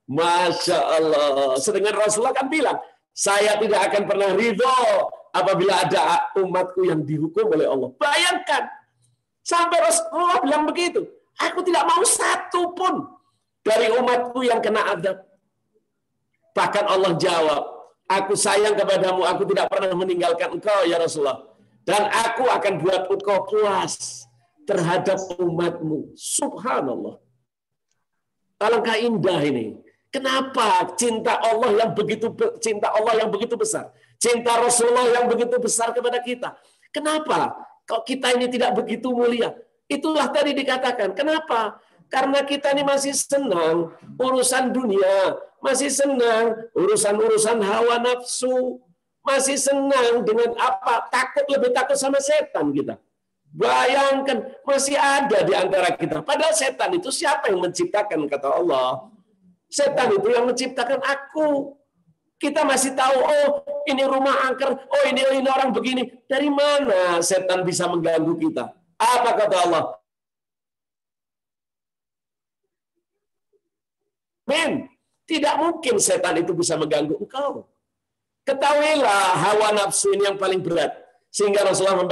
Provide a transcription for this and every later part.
Masya Allah. Sedangkan Rasulullah kan bilang, saya tidak akan pernah ridho apabila ada umatku yang dihukum oleh Allah. Bayangkan, sampai Rasulullah bilang begitu. Aku tidak mau satu pun dari umatku yang kena azab. Bahkan Allah jawab, aku sayang kepadamu, aku tidak pernah meninggalkan engkau ya Rasulullah. Dan aku akan buat engkau puas terhadap umatmu. Subhanallah. Alangkah indah ini. Kenapa cinta Allah yang begitu besar, cinta Rasulullah yang begitu besar kepada kita? Kenapa kok kita ini tidak begitu mulia? Itulah tadi dikatakan. Kenapa? Karena kita ini masih senang urusan dunia, masih senang urusan hawa nafsu, masih senang dengan apa? Lebih takut sama setan kita. Bayangkan, masih ada di antara kita. Padahal setan itu siapa yang menciptakan, kata Allah? Setan itu yang menciptakan aku. Kita masih tahu, oh ini rumah angker, oh ini orang begini. Dari mana setan bisa mengganggu kita? Apa kata Allah? Tidak mungkin setan itu bisa mengganggu engkau. Ketahuilah hawa nafsu ini yang paling berat. Sehingga Rasulullah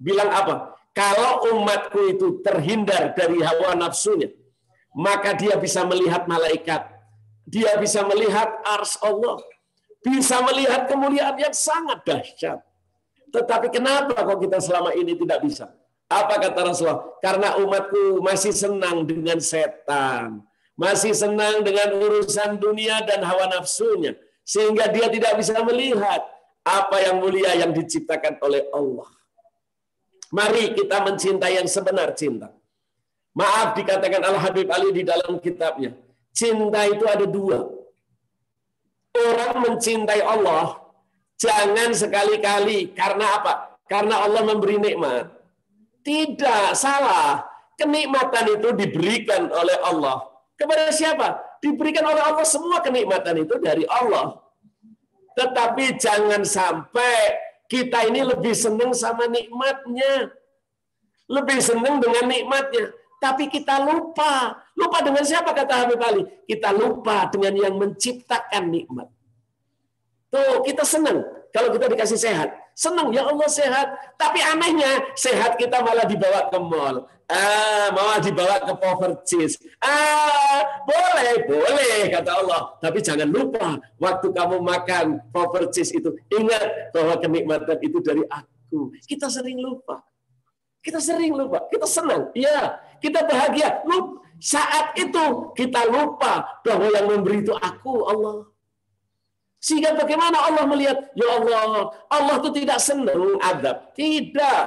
bilang apa? Kalau umatku itu terhindar dari hawa nafsunya, maka dia bisa melihat malaikat. Dia bisa melihat ars Allah. Bisa melihat kemuliaan yang sangat dahsyat. Tetapi kenapa kok kita selama ini tidak bisa? Apa kata Rasulullah? Karena umatku masih senang dengan setan. Masih senang dengan urusan dunia dan hawa nafsunya. Sehingga dia tidak bisa melihat apa yang mulia yang diciptakan oleh Allah. Mari kita mencintai yang sebenar cinta. Maaf dikatakan Al-Habib Ali di dalam kitabnya. Cinta itu ada dua. Orang mencintai Allah, jangan sekali-kali. Karena apa? Karena Allah memberi nikmat. Tidak, salah. Kenikmatan itu diberikan oleh Allah. Kepada siapa? Diberikan oleh Allah, semua kenikmatan itu dari Allah. Tetapi jangan sampai kita ini lebih senang sama nikmatnya. Lebih senang dengan nikmatnya. Tapi kita lupa. Lupa dengan siapa, kata Habib Ali? Kita lupa dengan yang menciptakan nikmat. Tuh, kita senang. Kalau kita dikasih sehat. Senang, ya Allah sehat. Tapi anehnya, sehat kita malah dibawa ke mall. Malah dibawa ke Poverties. Boleh, kata Allah. Tapi jangan lupa, waktu kamu makan Poverties itu, ingat bahwa kenikmatan itu dari aku. Kita sering lupa. Kita senang. Ya, kita bahagia. Saat itu kita lupa bahwa yang memberi itu aku, Allah. Sehingga bagaimana Allah melihat, ya Allah, Allah itu tidak senang azab. Tidak.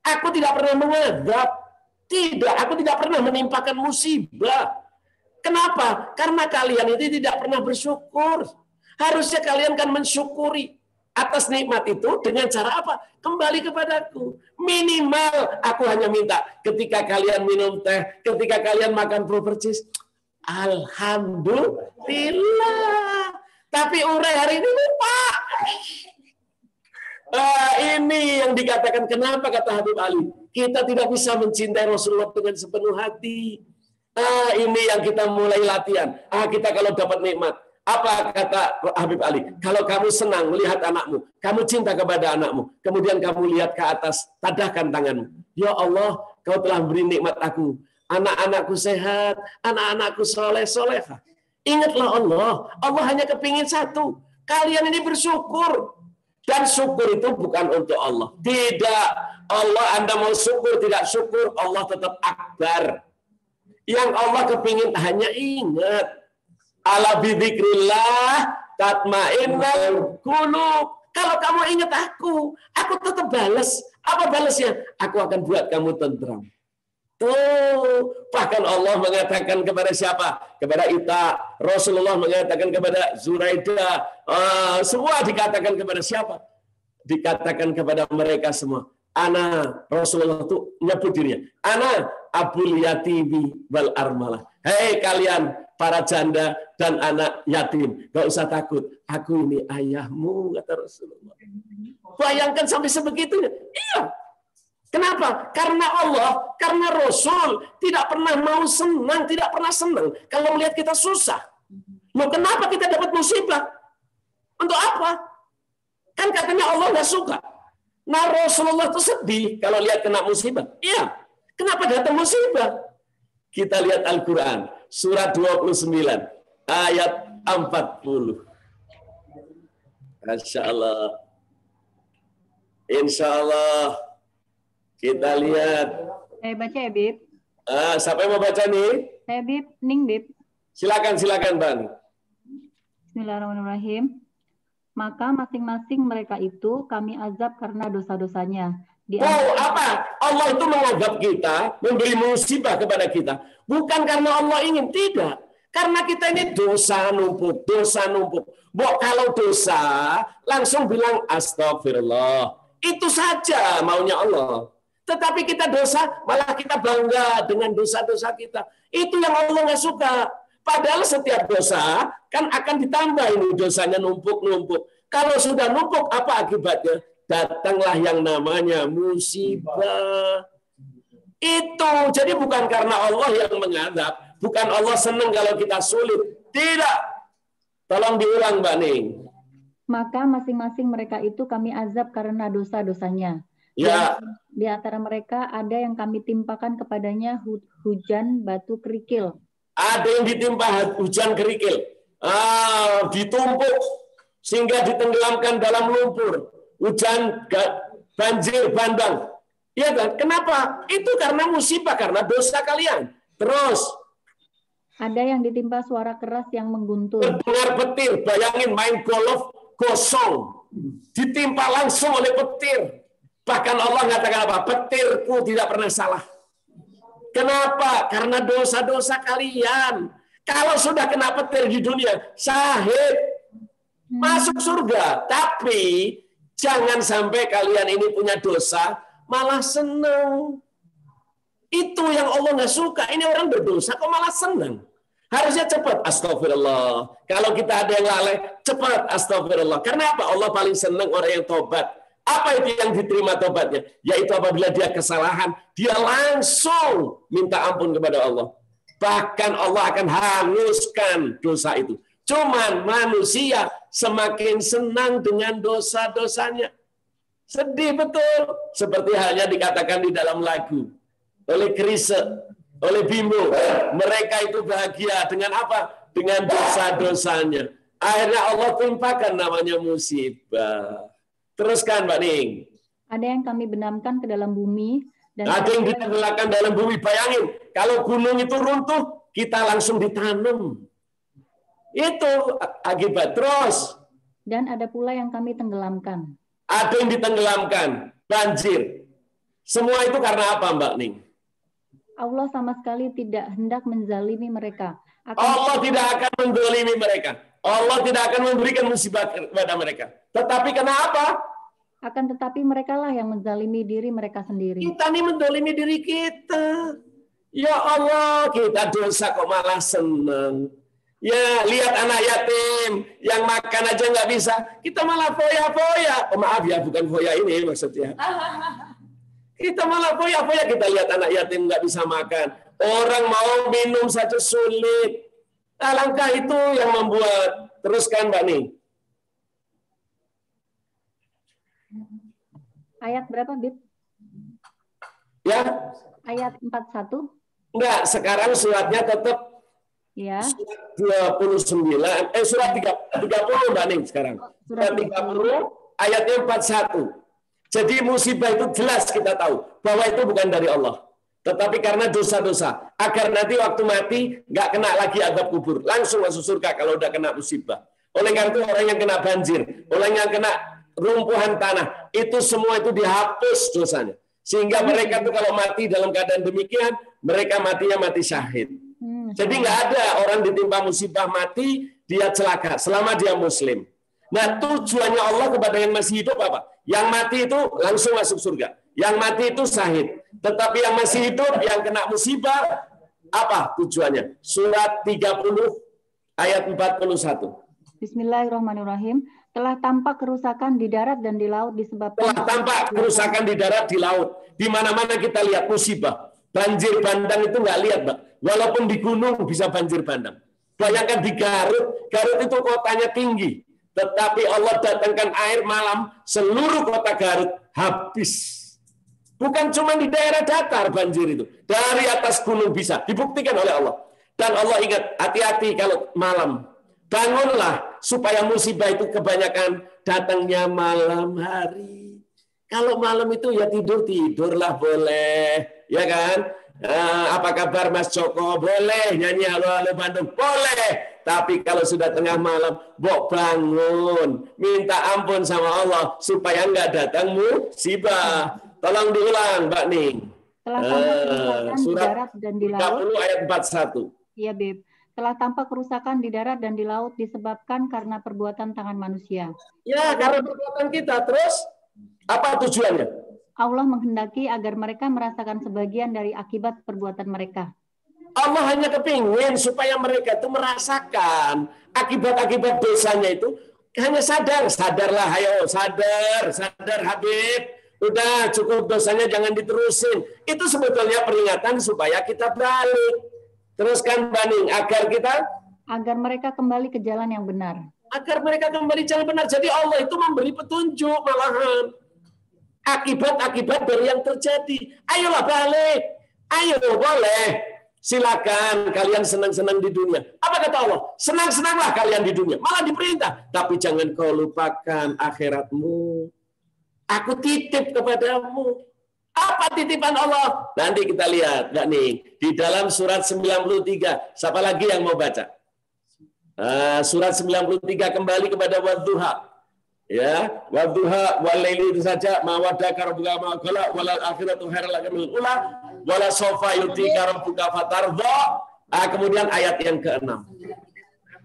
Aku tidak pernah mengadab. Tidak, aku tidak pernah menimpakan musibah. Kenapa? Karena kalian itu tidak pernah bersyukur. Harusnya kalian kan mensyukuri atas nikmat itu dengan cara apa? Kembali kepadaku. Minimal aku hanya minta ketika kalian minum teh, ketika kalian makan Poverties, alhamdulillah. Tapi urai hari ini lupa. Ini yang dikatakan kenapa kata Habib Ali, kita tidak bisa mencintai Rasulullah dengan sepenuh hati. Ini yang kita mulai latihan. Kita kalau dapat nikmat, apa kata Habib Ali? Kalau kamu senang melihat anakmu, kamu cinta kepada anakmu, kemudian kamu lihat ke atas, tadahkan tanganmu. Ya Allah, kau telah beri nikmat aku. Anak-anakku sehat, anak-anakku soleh-solehah. Ingatlah Allah hanya kepingin satu. Kalian ini bersyukur. Dan syukur itu bukan untuk Allah. Tidak. Allah, Anda mau syukur, tidak syukur, Allah tetap akbar. Yang Allah kepingin hanya ingat. Ala bidzikrillah tatmainnul qulub. Kalau kamu ingat aku tetap balas. Apa balasnya? Aku akan buat kamu tentram. Tuh, bahkan Allah mengatakan kepada siapa? Kepada Ita. Rasulullah mengatakan kepada Zuraidah. Semua dikatakan kepada siapa? Dikatakan kepada mereka semua. Ana, Rasulullah itu nyebut dirinya. Ana abul yatimi wal armalah. Hei kalian para janda dan anak yatim, gak usah takut. Aku ini ayahmu, kata Rasulullah. Bayangkan sampai sebegitunya. Iya. Kenapa? Karena Allah, karena Rasul tidak pernah mau senang, tidak pernah senang kalau melihat kita susah. Loh, kenapa kita dapat musibah? Untuk apa? Kan katanya Allah nggak suka. Nah, Rasulullah itu sedih kalau lihat kena musibah. Iya. Kenapa datang musibah? Kita lihat Al-Quran. Surat 29. Ayat 40. Masya Allah. Insya Allah. Kita lihat. Saya baca ya, Bib. Siapa yang mau baca nih? Saya, Bib. Ning, Bib. Silakan, Bang. Bismillahirrahmanirrahim. Maka masing-masing mereka itu kami azab karena dosa-dosanya. Apa? Allah itu mengazab kita, memberi musibah kepada kita. Bukan karena Allah ingin, tidak. Karena kita ini dosa numpuk. Kalau dosa, langsung bilang astagfirullah. Itu saja maunya Allah. Tetapi kita dosa, malah kita bangga dengan dosa-dosa kita. Itu yang Allah nggak suka. Padahal setiap dosa kan akan ditambah ini dosanya numpuk. Kalau sudah numpuk, apa akibatnya? Datanglah yang namanya musibah. Itu. Jadi bukan karena Allah yang mengadab. Bukan Allah senang kalau kita sulit. Tidak. Tolong diulang, Mbak Ning. Maka masing-masing mereka itu kami azab karena dosa-dosanya. Ya. Di antara mereka ada yang kami timpakan kepadanya hujan batu kerikil. Ada yang ditimpa hujan kerikil, ditumpuk sehingga ditenggelamkan dalam lumpur. Hujan banjir bandang. Iya kan? Kenapa? Itu karena musibah, karena dosa kalian. Terus ada yang ditimpa suara keras yang mengguntur. Terdengar petir, bayangin main golf gosong, ditimpa langsung oleh petir. Bahkan Allah mengatakan apa? Petirku tidak pernah salah. Kenapa? Karena dosa-dosa kalian. Kalau sudah kena petir di dunia, syahid. Masuk surga. Tapi jangan sampai kalian ini punya dosa, malah senang. Itu yang Allah nggak suka. Ini orang berdosa kok malah senang. Harusnya cepat, astagfirullah. Kalau kita ada yang lalai, cepat, astagfirullah. Karena apa? Allah paling senang orang yang tobat. Apa itu yang diterima tobatnya? Yaitu apabila dia kesalahan, dia langsung minta ampun kepada Allah. Bahkan Allah akan hanguskan dosa itu. Cuman manusia semakin senang dengan dosa-dosanya. Sedih betul. Seperti halnya dikatakan di dalam lagu. Oleh Chrisye, oleh Bimo. Mereka itu bahagia dengan apa? Dengan dosa-dosanya. Akhirnya Allah timpakan namanya musibah. Teruskan, Mbak Ning. Ada yang kami benamkan ke dalam bumi. Dan ada yang ditenggelamkan dalam bumi. Bayangin, kalau gunung itu runtuh, kita langsung ditanam. Itu akibat. Terus. Dan ada pula yang kami tenggelamkan. Ada yang ditenggelamkan. Banjir. Semua itu karena apa, Mbak Ning? Allah sama sekali tidak hendak menzalimi mereka. Allah tidak akan menzalimi mereka. Allah tidak akan memberikan musibah kepada mereka. Tetapi kenapa? Akan tetapi mereka lah yang menzalimi diri mereka sendiri. Kita nih menzalimi diri kita. Ya Allah, kita dosa kok malah senang. Ya, lihat anak yatim yang makan aja nggak bisa. Kita malah foya-foya. Oh, maaf ya, bukan foya ini maksudnya. Kita malah foya-foya. Kita lihat anak yatim nggak bisa makan. Orang mau minum saja sulit. Alangkah itu yang membuat. Teruskan, Mbak Ning. Ayat berapa, Bib? Ya. Ayat 41? Enggak, sekarang suratnya tetap ya. Surat 29, surat 30, Mbak Ning sekarang. Surat 30, ayatnya 41. Jadi musibah itu jelas kita tahu bahwa itu bukan dari Allah. Tetapi karena dosa-dosa. Agar nanti waktu mati nggak kena lagi azab kubur. Langsung masuk surga kalau udah kena musibah. Oleh karena itu orang yang kena banjir, orang yang kena runtuhan tanah, itu semua itu dihapus dosanya. Sehingga mereka tuh kalau mati dalam keadaan demikian, mereka matinya mati syahid. Jadi nggak ada orang ditimpa musibah mati, dia celaka selama dia muslim. Nah, tujuannya Allah kepada yang masih hidup apa? Yang mati itu langsung masuk surga. Yang mati itu syahid. Tetapi yang masih hidup, yang kena musibah, apa tujuannya? Surat 30 ayat 41. Bismillahirrahmanirrahim. Telah tampak kerusakan di darat dan di laut disebabkan. Telah tampak kerusakan di darat, di laut. Di mana-mana kita lihat musibah. Banjir bandang itu nggak lihat, Mbak. Walaupun di gunung bisa banjir bandang. Bayangkan di Garut, Garut itu kotanya tinggi. Tetapi Allah datangkan air malam, seluruh kota Garut habis. Bukan cuma di daerah datar banjir itu. Dari atas gunung bisa. Dibuktikan oleh Allah. Dan Allah ingat, hati-hati kalau malam. Bangunlah supaya musibah itu kebanyakan datangnya malam hari. Kalau malam itu ya tidurlah boleh. Ya kan? Apa kabar Mas Joko? Boleh nyanyi Halo Halo Bandung? Boleh. Tapi kalau sudah tengah malam, Bok bangun, minta ampun sama Allah supaya enggak datang musibah. Tolong diulang, Mbak Ning. Telah tampak kerusakan di darat dan di laut. 30 ayat 41. Iya, Beb. Telah tampak kerusakan di darat dan di laut disebabkan karena perbuatan tangan manusia. Ya, karena perbuatan kita. Terus, apa tujuannya? Allah menghendaki agar mereka merasakan sebagian dari akibat perbuatan mereka. Allah hanya kepingin supaya mereka itu merasakan akibat-akibat dosanya itu, hanya sadarlah, ayo sadar Habib, udah cukup dosanya jangan diterusin. Itu sebetulnya peringatan supaya kita balik. Teruskan Baning, agar mereka kembali ke jalan yang benar. Agar mereka kembali jalan benar. Jadi Allah itu memberi petunjuk malahan. Akibat-akibat dari yang terjadi. Ayolah balik. Ayo boleh. Silakan kalian senang-senang di dunia. Apa kata Allah? Senang-senanglah kalian di dunia. Malah diperintah. Tapi jangan kau lupakan akhiratmu. Aku titip kepadamu. Apa titipan Allah? Nanti kita lihat. Nih, di dalam surat 93. Siapa lagi yang mau baca? Surat 93 kembali kepada wadduha. Ya, wadduha walaili itu saja mawadaka rabbuka ma qala walal akhiratu khairul laka minal ula wala sawfa yutika rabbuka fatardha. Kemudian ayat yang ke-6.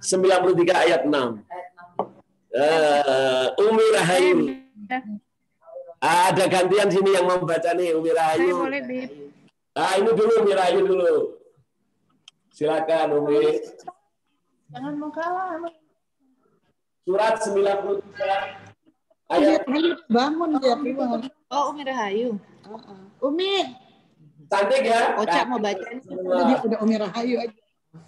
93 ayat 6. Umi Rahayu. Ada gantian sini yang membaca nih Umi Rahayu. Boleh, Bib. Ini dulu Umi Rahayu dulu. Silakan Umi. Jangan mau kalah. Surat 93 ayat bangun dia keluar. Oh, Umi Rahayu. Umi. Cantik ya? Ocak mau baca. Udah Umi Rahayu aja.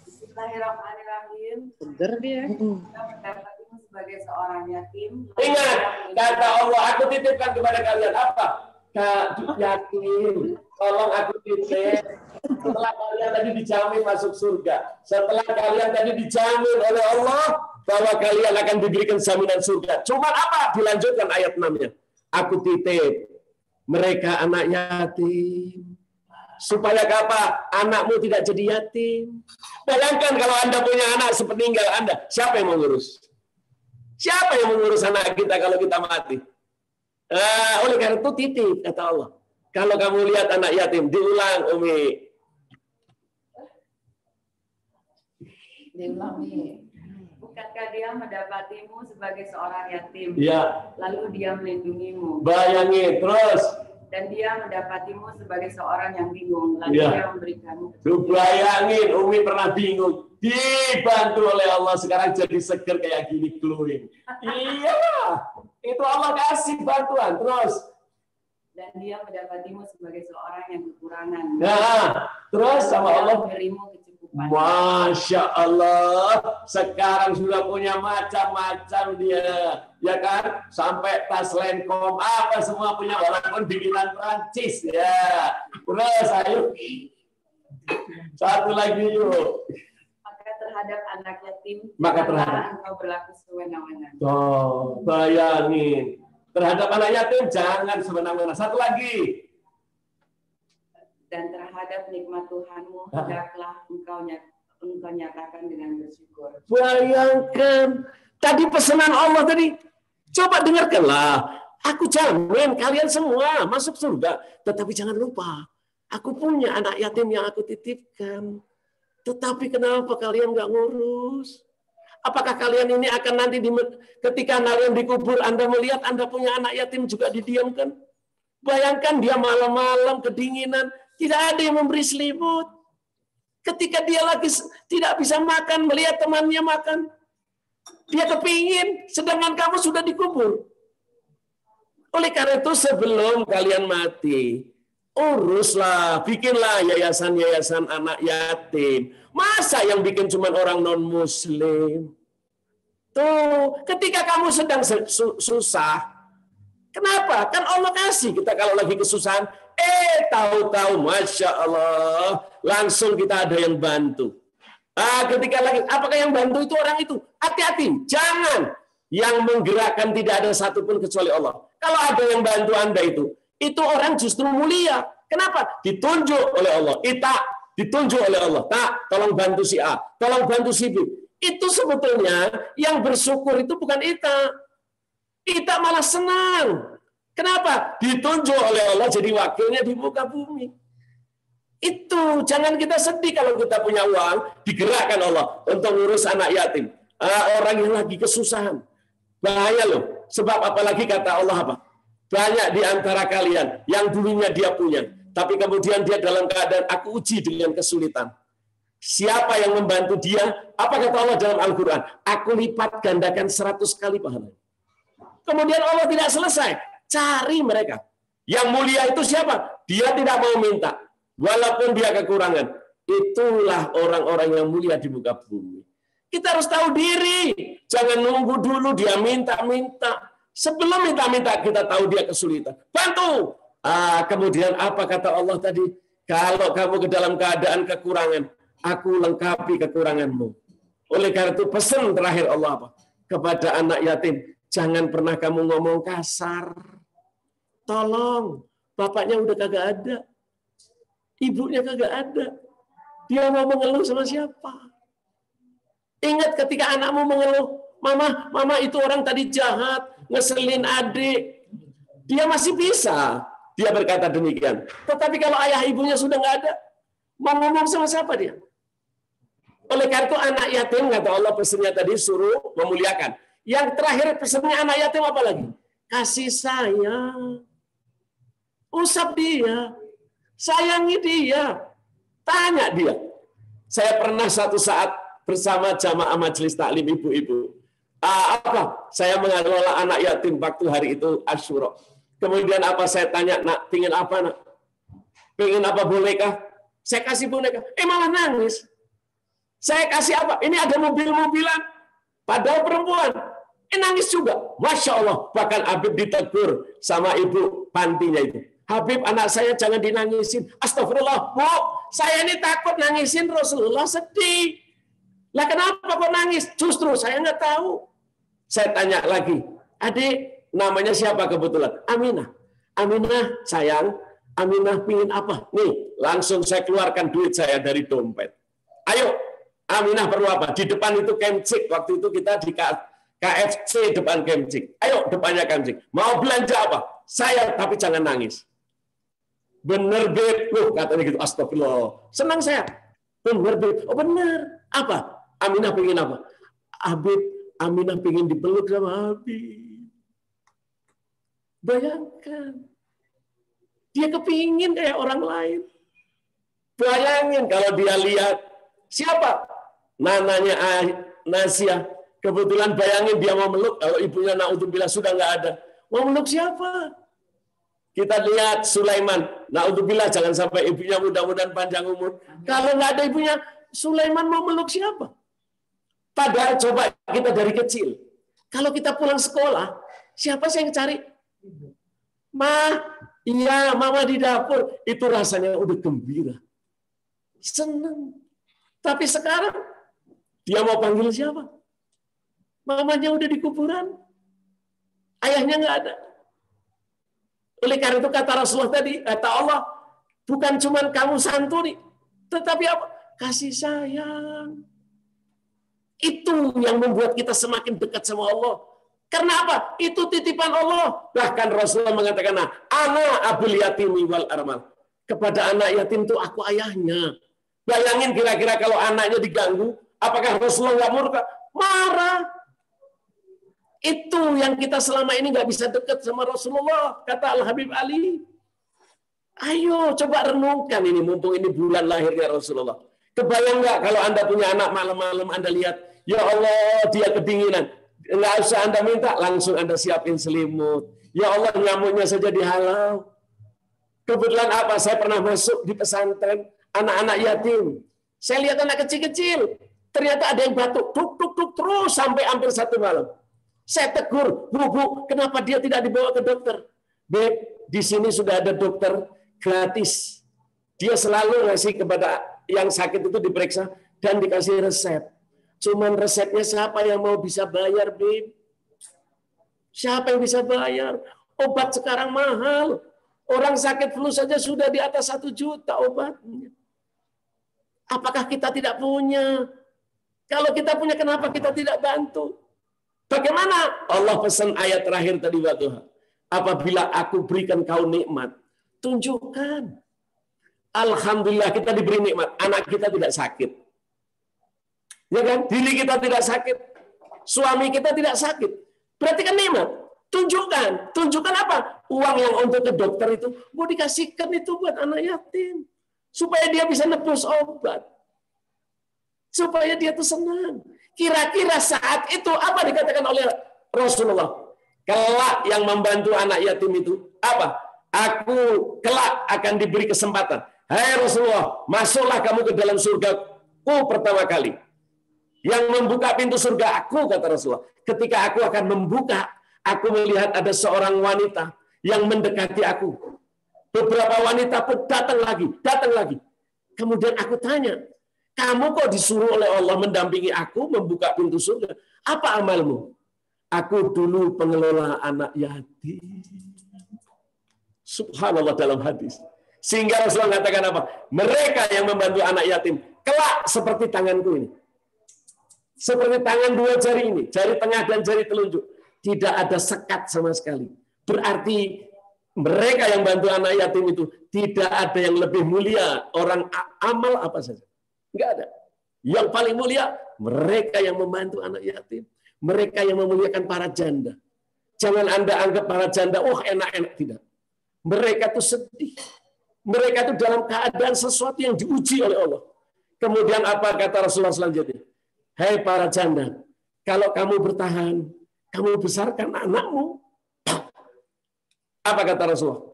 Bismillahirrahmanirrahim. Bener dia. Mendapatmu sebagai seorang yatim. Ingat, kata Allah, aku titipkan kepada kalian apa? Yatim. Tolong aku titip. Setelah kalian tadi dijamin masuk surga. Setelah kalian tadi dijamin oleh Allah bahwa kalian akan diberikan jaminan surga. Cuma apa? Dilanjutkan ayat 6-nya. Aku titip mereka anak yatim. Supaya apa? Anakmu tidak jadi yatim. Bayangkan kalau Anda punya anak sepeninggal Anda, siapa yang mengurus? Siapa yang mengurus anak kita kalau kita mati? Oleh karena itu titip, kata Allah. Kalau kamu lihat anak yatim, diulang, Umi. Diulang, Umi. Bukankah dia mendapatimu sebagai seorang yatim? Ya. Lalu dia melindungimu. Bayangin, terus. Dan dia mendapatimu sebagai seorang yang bingung. Lalu dia memberikanmu. Bayangin, Umi pernah bingung. Dibantu oleh Allah, sekarang jadi seger kayak gini, glowing. Iya, itu Allah kasih bantuan. Terus. Dan dia mendapatimu sebagai seorang yang kekurangan. Nah, terus sama Allah. Memberimu kecukupan. Masya Allah, sekarang sudah punya macam-macam dia, ya kan? Sampai tas Lancome, apa semua punya, walaupun bikinan Prancis, ya. Terus, ayo. Satu lagi yuk. Maka terhadap anak yatim, maka terhadap engkau berlaku sewenang-wenang. Oh, bayangin. Terhadap anak yatim jangan sewenang-wenang. Satu lagi. Dan terhadap nikmat Tuhanmu, hendaklah engkau nyatakan dengan bersyukur. Bayangkan. Tadi pesanan Allah tadi. Coba dengarkanlah. Aku jamin kalian semua masuk surga. Tetapi jangan lupa. Aku punya anak yatim yang aku titipkan. Tetapi kenapa kalian nggak ngurus? Apakah kalian ini akan nanti ketika kalian dikubur, Anda melihat Anda punya anak yatim juga didiamkan? Bayangkan dia malam-malam kedinginan, tidak ada yang memberi selimut. Ketika dia lagi tidak bisa makan, melihat temannya makan, dia kepingin, sedangkan kamu sudah dikubur. Oleh karena itu sebelum kalian mati, uruslah, bikinlah yayasan-yayasan anak yatim. Masa yang bikin cuma orang non-muslim? Tuh, ketika kamu sedang susah, kenapa? Kan Allah kasih kita kalau lagi kesusahan, tahu-tahu Masya Allah, langsung kita ada yang bantu. Ketika lagi, apakah yang bantu itu orang itu? Hati-hati, jangan. Yang menggerakkan tidak ada satupun kecuali Allah. Kalau ada yang bantu Anda itu orang justru mulia. Kenapa? Ditunjuk oleh Allah. Ditunjuk oleh Allah. Tolong bantu si A, tolong bantu si B. Itu sebetulnya yang bersyukur itu bukan Ita. Ita malah senang. Kenapa? Ditunjuk oleh Allah jadi wakilnya di muka bumi. Itu, jangan kita sedih kalau kita punya uang, digerakkan Allah untuk ngurus anak yatim. Orang yang lagi kesusahan. Bahaya loh. Sebab apalagi kata Allah apa? Banyak di antara kalian yang dulunya dia punya, tapi kemudian dia dalam keadaan aku uji dengan kesulitan. Siapa yang membantu dia? Apa kata Allah dalam Al-Quran? Aku lipat gandakan 100 kali pahala. Kemudian Allah tidak selesai. Cari mereka. Yang mulia itu siapa? Dia tidak mau minta. Walaupun dia kekurangan. Itulah orang-orang yang mulia di muka bumi. Kita harus tahu diri. Jangan nunggu dulu dia minta-minta. Sebelum minta-minta kita tahu dia kesulitan. Bantu. Kemudian apa kata Allah tadi? Kalau kamu ke dalam keadaan kekurangan, aku lengkapi kekuranganmu. Oleh karena itu pesan terakhir Allah apa? Kepada anak yatim, jangan pernah kamu ngomong kasar. Tolong, bapaknya udah kagak ada. Ibunya kagak ada. Dia mau mengeluh sama siapa? Ingat ketika anakmu mengeluh, mama itu orang tadi jahat, ngeselin adik. Dia masih bisa. Dia berkata demikian. Tetapi kalau ayah ibunya sudah nggak ada, mau ngomong sama siapa dia? Oleh karena itu anak yatim, kata Allah pesannya tadi suruh memuliakan. Yang terakhir pesannya anak yatim apa lagi? Kasih sayang. Usap dia. Sayangi dia. Tanya dia. Saya pernah satu saat bersama jamaah majelis taklim ibu-ibu. Saya mengelola anak yatim waktu hari itu Asyura. Kemudian saya tanya, nak, pingin apa, nak? Pingin apa, boneka? Saya kasih boneka. Malah nangis. Saya kasih apa? Ini ada mobil-mobilan. Padahal perempuan. Nangis juga. Masya Allah. Bahkan Habib ditegur sama ibu pantinya itu. Habib, anak saya jangan dinangisin. Astagfirullah, Bu. Saya ini takut nangisin Rasulullah sedih. Lah kenapa kok nangis? Justru saya nggak tahu. Saya tanya lagi. Adik, namanya siapa kebetulan? Aminah. Aminah, sayang. Aminah pingin apa? Nih, langsung saya keluarkan duit saya dari dompet. Ayo, Aminah perlu apa? Di depan itu Kemcik. Waktu itu kita di KFC depan Kemcik. Ayo, depannya Kemcik. Mau belanja apa? Saya, tapi jangan nangis. Bener, Beb. Katanya gitu. Astagfirullah. Senang saya. Bener, Beb. Oh, bener. Apa? Aminah pengen apa? Habib, Aminah pengen dipeluk sama Habib. Bayangkan. Dia kepingin kayak orang lain. Bayangin kalau dia lihat. Siapa? Nananya Nasia. Kebetulan bayangin dia mau meluk. Kalau ibunya na'udzubillah sudah nggak ada. Mau meluk siapa? Kita lihat Sulaiman. Na'udzubillah jangan sampai ibunya mudah-mudahan panjang umur. Kalau nggak ada ibunya, Sulaiman mau meluk siapa? Padahal coba kita dari kecil. Kalau kita pulang sekolah, siapa sih yang cari? Iya, mama di dapur. Itu rasanya udah gembira. Senang. Tapi sekarang, dia mau panggil siapa? Mamanya udah di kuburan. Ayahnya nggak ada. Oleh karena itu kata Rasulullah tadi, kata Allah, bukan cuma kamu santuni, tetapi apa? Kasih sayang. Itu yang membuat kita semakin dekat sama Allah. Karena apa? Itu titipan Allah. Bahkan Rasulullah mengatakan, ana abul yatimi wal armal. Kepada anak yatim itu aku ayahnya. Bayangin kira-kira kalau anaknya diganggu, apakah Rasulullah nggak murka? Marah. Itu yang kita selama ini nggak bisa dekat sama Rasulullah, kata Al-Habib Ali. Ayo coba renungkan ini, mumpung ini bulan lahirnya Rasulullah. Kebayang nggak kalau Anda punya anak malam-malam Anda lihat, ya Allah dia kedinginan, nggak usah Anda minta, langsung Anda siapin selimut. Ya Allah nyamuknya saja dihalau. Kebetulan apa? Saya pernah masuk di pesantren anak-anak yatim. Saya lihat anak kecil-kecil. Ternyata ada yang batuk, tuk terus sampai hampir 1 malam. Saya tegur, Bu, kenapa dia tidak dibawa ke dokter? Beb, di sini sudah ada dokter gratis. Dia selalu ngasih kepada yang sakit itu diperiksa dan dikasih resep. Cuman resepnya siapa yang mau bisa bayar, Beb? Siapa yang bisa bayar? Obat sekarang mahal. Orang sakit flu saja sudah di atas 1 juta obatnya. Apakah kita tidak punya? Kalau kita punya, kenapa kita tidak bantu? Bagaimana? Allah pesan ayat terakhir tadi, Tuhan. Apabila aku berikan kau nikmat, tunjukkan. Alhamdulillah kita diberi nikmat. Anak kita tidak sakit. Ya kan? Diri kita tidak sakit. Suami kita tidak sakit. Berarti kan nikmat. Tunjukkan. Tunjukkan apa? Uang yang untuk ke dokter itu mau dikasihkan itu buat anak yatim. Supaya dia bisa nebus obat. Supaya dia tuh senang. Kira-kira saat itu apa dikatakan oleh Rasulullah? Kelak yang membantu anak yatim itu apa? Aku kelak akan diberi kesempatan. Hai Rasulullah, masuklah kamu ke dalam surgaku pertama kali. Yang membuka pintu surga aku, kata Rasulullah. Ketika aku akan membuka, aku melihat ada seorang wanita yang mendekati aku. Beberapa wanita pun datang lagi. Kemudian aku tanya, kamu kok disuruh oleh Allah mendampingi aku membuka pintu surga? Apa amalmu? Aku dulu pengelola anak yatim. Subhanallah dalam hadis. Sehingga Rasulullah mengatakan apa? Mereka yang membantu anak yatim, kelak seperti tanganku ini. Seperti tangan 2 jari ini, jari tengah dan jari telunjuk. Tidak ada sekat sama sekali. Berarti mereka yang bantu anak yatim itu tidak ada yang lebih mulia. Orang amal apa saja. Enggak ada. Yang paling mulia, mereka yang membantu anak yatim. Mereka yang memuliakan para janda. Jangan Anda anggap para janda, enak-enak. Tidak. Mereka itu sedih. Mereka itu dalam keadaan sesuatu yang diuji oleh Allah. Kemudian apa kata Rasulullah selanjutnya? Hai para janda, kalau kamu bertahan, kamu besarkan anakmu. Apa kata Rasulullah?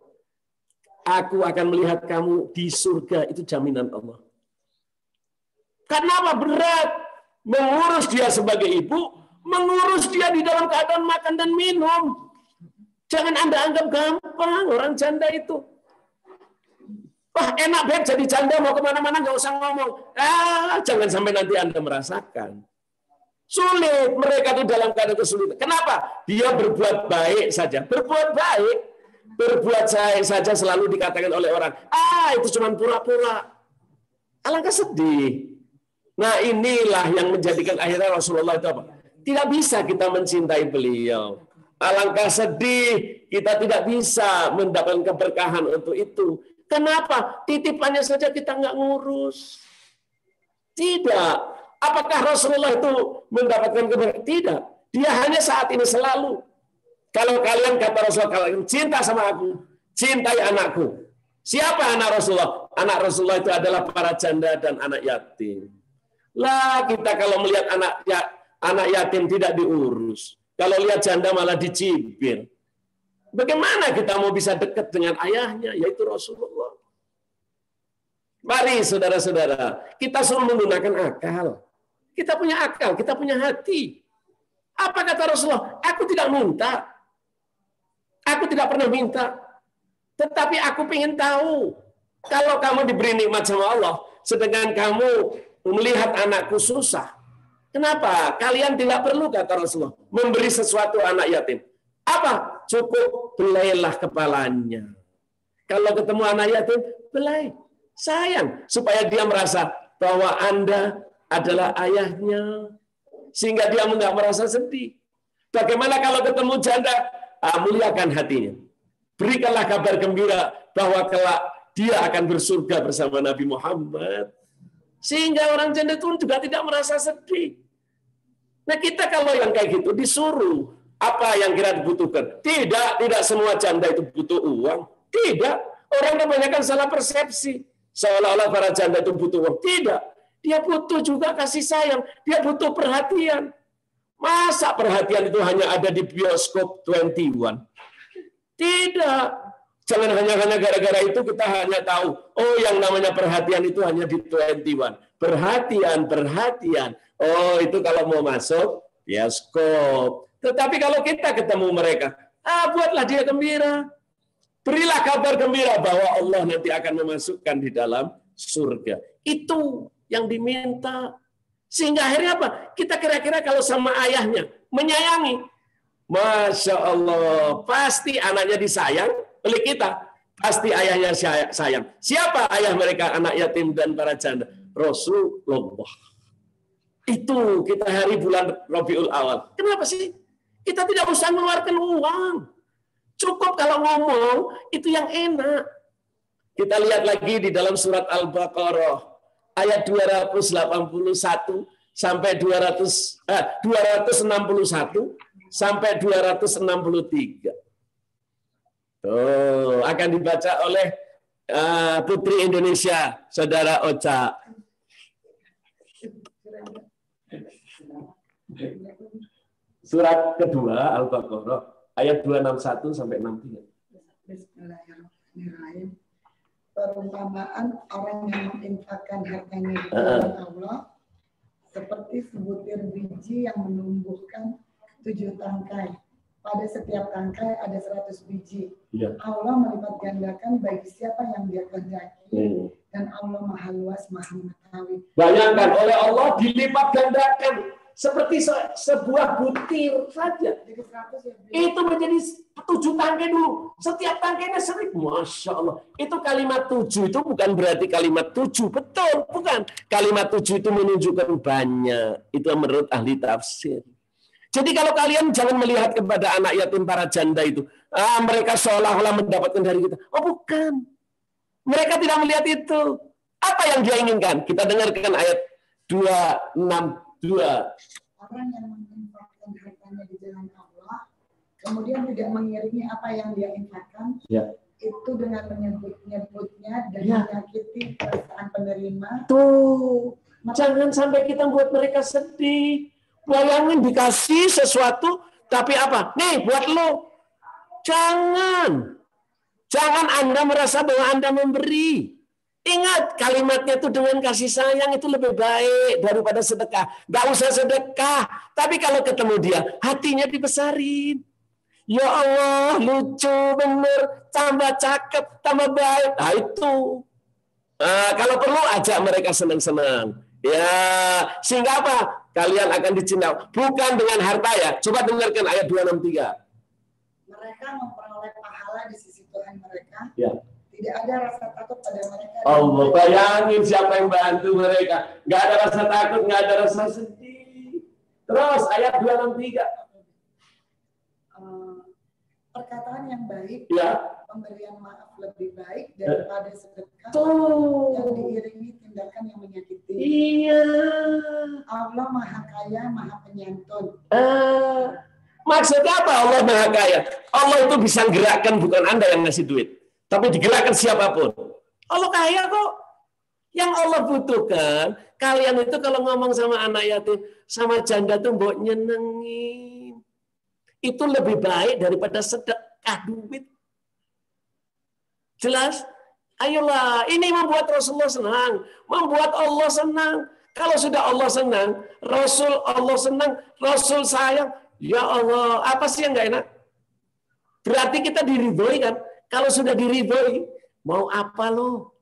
Aku akan melihat kamu di surga, itu jaminan Allah. Kenapa berat mengurus dia sebagai ibu, mengurus dia di dalam keadaan makan dan minum. Jangan Anda anggap gampang orang janda itu. Wah enak Beb jadi janda mau kemana-mana nggak usah ngomong. Jangan sampai nanti Anda merasakan. Sulit, mereka itu dalam keadaan kesulitan. Kenapa? Dia berbuat baik saja. Berbuat baik. Berbuat baik saja selalu dikatakan oleh orang. Itu cuma pura-pura. Alangkah sedih. Nah inilah yang menjadikan akhirnya Rasulullah itu apa? Tidak bisa kita mencintai beliau. Alangkah sedih kita tidak bisa mendapatkan keberkahan untuk itu. Kenapa? Titipannya saja kita nggak ngurus. Tidak. Apakah Rasulullah itu mendapatkan keberkahan? Tidak. Dia hanya saat ini selalu. Kalau kalian kata Rasulullah, kalian cinta sama aku, cintai anakku. Siapa anak Rasulullah? Anak Rasulullah itu adalah para janda dan anak yatim. Lah kita kalau melihat anak yatim tidak diurus. Kalau lihat janda malah dicibir. Bagaimana kita mau bisa dekat dengan ayahnya, yaitu Rasulullah? Mari saudara-saudara, kita suruh menggunakan akal. Kita punya akal, kita punya hati. Apa kata Rasulullah? Aku tidak minta. Aku tidak pernah minta. Tetapi aku ingin tahu. Kalau kamu diberi nikmat sama Allah, sedangkan kamu melihat anakku susah. Kenapa? Kalian tidak perlu, kata Rasulullah, memberi sesuatu anak yatim. Apa? Cukup belailah kepalanya. Kalau ketemu anak yatim, belai. Sayang. Supaya dia merasa bahwa Anda adalah ayahnya. Sehingga dia tidak merasa sedih. Bagaimana kalau ketemu janda? Muliakan hatinya. Berikanlah kabar gembira bahwa kelak dia akan bersurga bersama Nabi Muhammad. Sehingga orang janda itu juga tidak merasa sedih. Nah kita kalau yang kayak gitu disuruh apa yang kira dibutuhkan. Tidak semua janda itu butuh uang. Tidak. Orang kebanyakan salah persepsi. Seolah-olah para janda itu butuh uang. Tidak. Dia butuh juga kasih sayang. Dia butuh perhatian. Masa perhatian itu hanya ada di bioskop 21? Tidak. Jangan hanya gara-gara itu kita hanya tahu, oh yang namanya perhatian itu hanya di 21. Perhatian. Oh itu kalau mau masuk bioskop. Tetapi kalau kita ketemu mereka, buatlah dia gembira. Berilah kabar gembira bahwa Allah nanti akan memasukkan di dalam surga. Itu yang diminta. Sehingga akhirnya apa? Kita kira-kira kalau sama ayahnya menyayangi. Masya Allah, pasti anaknya disayang oleh kita. Pasti ayahnya sayang. Siapa ayah mereka, anak yatim dan para janda? Rasulullah. Itu kita hari bulan Rabiul Awal. Kenapa sih? Kita tidak usah mengeluarkan uang. Cukup kalau ngomong, itu yang enak. Kita lihat lagi di dalam surat Al-Baqarah. Ayat 281 sampai 261 sampai 263. Tuh, akan dibaca oleh Putri Indonesia, Saudara Ocha. Surat kedua Al-Baqarah ayat 261 sampai 63. Bismillahirrahmanirrahim. Perumpamaan orang yang menginfakkan hartanya di jalan Allah seperti sebutir biji yang menumbuhkan 7 tangkai. Pada setiap tangkai ada 100 biji. Ya. Allah melipat gandakan bagi siapa yang dia kehendaki. Dan Allah Maha Luas, Maha Mengetahui. Bayangkan, oleh Allah dilipat gandakan seperti sebuah butir saja. Jadi 100 ya. Itu menjadi 7 tangkai dulu. Setiap tangkainya 1.000. Masya Allah. Itu kalimat 7 itu bukan berarti kalimat 7. Betul, bukan. Kalimat 7 itu menunjukkan banyak. Itu menurut ahli tafsir. Jadi kalau kalian jangan melihat kepada anak yatim para janda itu, mereka seolah-olah mendapatkan dari kita. Oh bukan. Mereka tidak melihat itu. Apa yang dia inginkan? Kita dengarkan ayat 262. Orang yang menginfakkan hartanya di jalan Allah, kemudian tidak mengiringi apa yang dia infakkan, Ya. itu dengan menyebut-nyebutnya dan menyakiti perasaan penerima. Tuh, jangan sampai kita buat mereka sedih. Bayangin dikasih sesuatu, tapi apa? Nih, buat lo. Jangan. Jangan Anda merasa bahwa Anda memberi. Ingat, kalimatnya itu dengan kasih sayang itu lebih baik daripada sedekah. Gak usah sedekah. Tapi kalau ketemu dia, hatinya dibesarin. Ya Allah, lucu, bener, tambah cakep, tambah baik. Nah itu. Kalau perlu, ajak mereka senang-senang. Ya, sehingga apa? Kalian akan dicinta. Bukan dengan harta ya. Coba dengarkan ayat 263. Mereka memperoleh pahala di sisi Tuhan mereka. Ya. Tidak ada rasa takut pada mereka. Allah, bayangin siapa yang bantu mereka. Nggak ada rasa takut, nggak ada rasa sedih. Terus ayat 263. Perkataan yang baik, Ya. pemberian maaf lebih baik daripada sedekah yang diiringi tindakan yang menyakiti. Iya. Allah Maha Kaya, Maha Penyantun. Maksudnya apa Allah Maha Kaya? Allah itu bisa gerakkan, bukan Anda yang ngasih duit. Tapi digerakkan siapapun. Allah kaya kok. Yang Allah butuhkan, kalian itu kalau ngomong sama anak yatim, sama janda tuh mbok nyenengin. Itu lebih baik daripada sedekah duit. Jelas? Ayolah, ini membuat Rasulullah senang. Membuat Allah senang. Kalau sudah Allah senang, Rasul Allah senang, Rasul sayang. Ya Allah, apa sih yang nggak enak? Berarti kita diridhoi kan? Kalau sudah diridhoi, mau apa lo?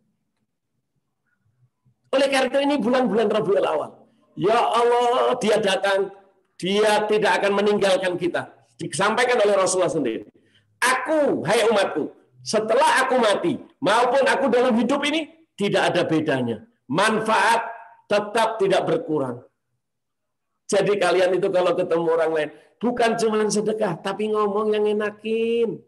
Oleh karena itu ini bulan-bulan Rabiul Awal. Ya Allah, dia datang, dia tidak akan meninggalkan kita. Disampaikan oleh Rasulullah sendiri. Aku, hai umatku, setelah aku mati, maupun aku dalam hidup ini, tidak ada bedanya. Manfaat tetap tidak berkurang. Jadi kalian itu kalau ketemu orang lain, bukan cuma sedekah, tapi ngomong yang enakin.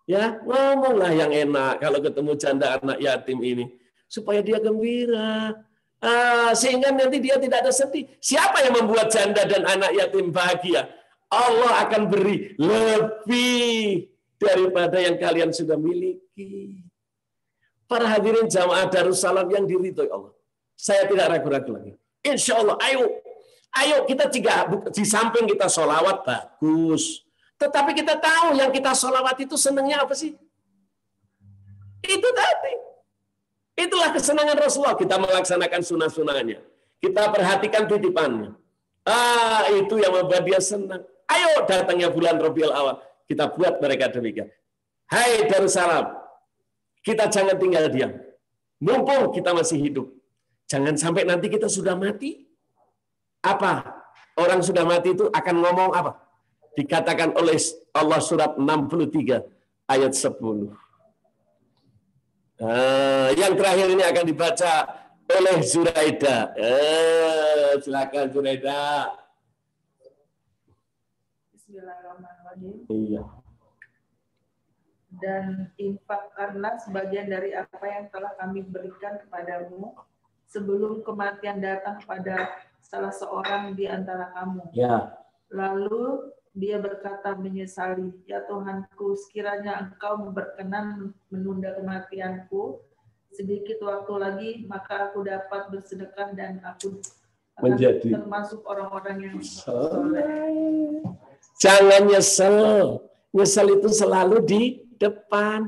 Ya, ngomonglah yang enak kalau ketemu janda anak yatim ini. Supaya dia gembira. Sehingga nanti dia tidak ada sedih. Siapa yang membuat janda dan anak yatim bahagia? Allah akan beri lebih daripada yang kalian sudah miliki. Para hadirin jamaah Darussalam yang diridhoi Allah. Saya tidak ragu-ragu lagi. Insya Allah, ayo kita di samping kita sholawat bagus. Tetapi kita tahu yang kita sholawat itu senangnya apa sih? Itu tadi. Itulah kesenangan Rasulullah. Kita melaksanakan sunnah-sunnahnya. Kita perhatikan titipannya. Itu yang membuat dia senang. Ayo datangnya bulan Rabiul Awal. Kita buat mereka demikian. Hai Darussalam, kita jangan tinggal diam. Mumpung kita masih hidup. Jangan sampai nanti kita sudah mati. Apa? Orang sudah mati itu akan ngomong apa? Dikatakan oleh Allah surat 63 ayat 10. Yang terakhir ini akan dibaca oleh Zuraida. Silakan Zuraida. Bismillahirrahmanirrahim. Iya. Dan infakkanlah sebagian dari apa yang telah kami berikan kepadamu sebelum kematian datang pada salah seorang di antara kamu. Ya. Lalu dia berkata menyesali, ya Tuhanku, sekiranya Engkau berkenan menunda kematianku sedikit waktu lagi, maka aku dapat bersedekah dan aku akan menjadi termasuk orang-orang yang soleh. Jangan nyesel. Nyesel itu selalu di depan.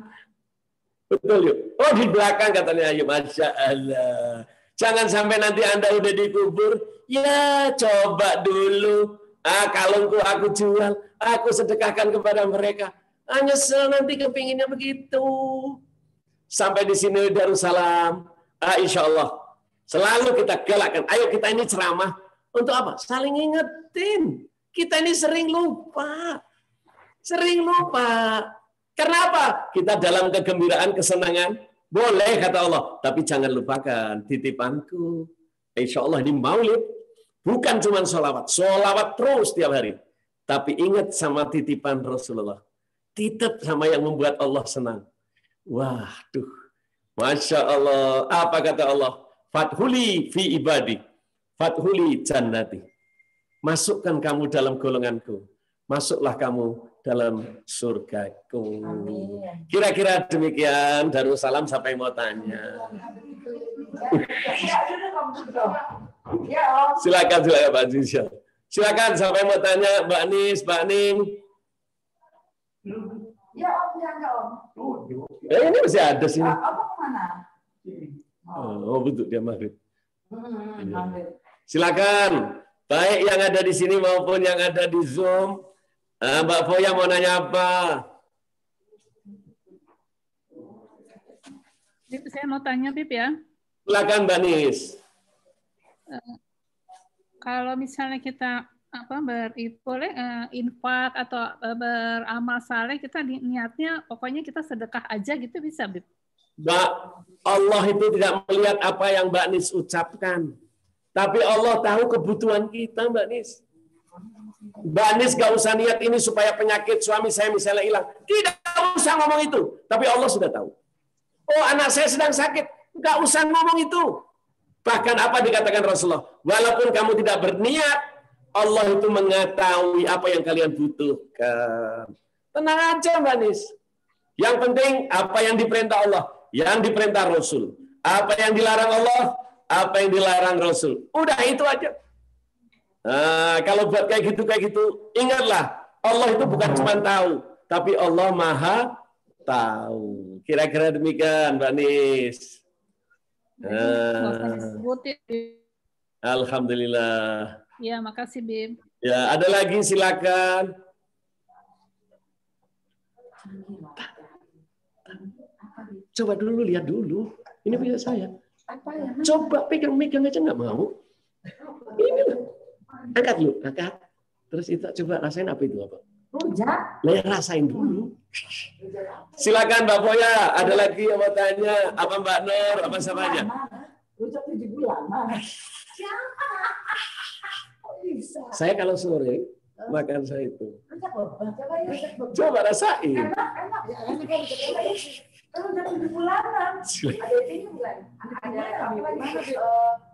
Betul yuk. Oh di belakang katanya Ayub. Masya Allah. Jangan sampai nanti Anda udah dikubur. Ya coba dulu. Kalungku aku jual. Aku sedekahkan kepada mereka. Nyesel nanti kepinginnya begitu. Sampai di sini Darussalam. Insya Allah. Selalu kita galakkan. Ayo kita ini ceramah. Untuk apa? Saling ingetin. Kita ini sering lupa. Sering lupa. Kenapa? Kita dalam kegembiraan, kesenangan. Boleh, kata Allah. Tapi jangan lupakan titipanku. Insya Allah ini maulid. Bukan cuma sholawat. Sholawat terus tiap hari. Tapi ingat sama titipan Rasulullah. Titip sama yang membuat Allah senang. Waduh. Masya Allah. Apa kata Allah? Fathuli fi ibadi. Fathuli jannati. Masukkan kamu dalam golonganku. Masuklah kamu dalam surgaku. Kira-kira demikian. Darussalam sampai mau tanya. Silakan Pak Zisha. Silakan sampai mau tanya Mbak Nis, Mbak Ning. Ya Om, ya Om. Ini masih ada sini. Apa kemana? Oh betul dia maghrib. Silakan. Baik yang ada di sini maupun yang ada di Zoom. Mbak Foya mau nanya apa? Bib, saya mau tanya, Bib ya. Silakan Mbak Nis. Kalau misalnya kita boleh infak atau beramal saleh, kita niatnya pokoknya kita sedekah aja gitu bisa, Bib? Mbak, Allah itu tidak melihat apa yang Mbak Nis ucapkan. Tapi Allah tahu kebutuhan kita, Mbak Nis. Mbak Nis gak usah niat ini supaya penyakit suami saya misalnya hilang. Tidak usah ngomong itu. Tapi Allah sudah tahu. Oh, anak saya sedang sakit. Gak usah ngomong itu. Bahkan apa dikatakan Rasulullah? Walaupun kamu tidak berniat, Allah itu mengetahui apa yang kalian butuhkan. Tenang aja, Mbak Nis. Yang penting apa yang diperintah Allah, yang diperintah Rasul. Apa yang dilarang Allah, apa yang dilarang Rasul. Udah itu aja. Kalau buat kayak gitu, ingatlah Allah itu bukan cuma tahu, tapi Allah Maha tahu. Kira-kira demikian, Mbak Nis. Alhamdulillah. Ya, makasih, Bib. Ya, ada lagi silakan. Coba dulu lihat dulu. Ini punya saya. Coba pegang-megang aja nggak mau. Ini loh. Angkat dulu, angkat. Terus itu coba rasain apa itu apa? Rujak. Rasain dulu. Silakan Mbak Foya. Ada lagi yang mau tanya? Apa Mbak Nur? Apa samanya? Rujak 7 bulan. Saya kalau sore makan saya itu. Rujak apa? Coba rasain. Enak. Rujak 7 bulanan. Ada ini bulan. Ada apa lagi?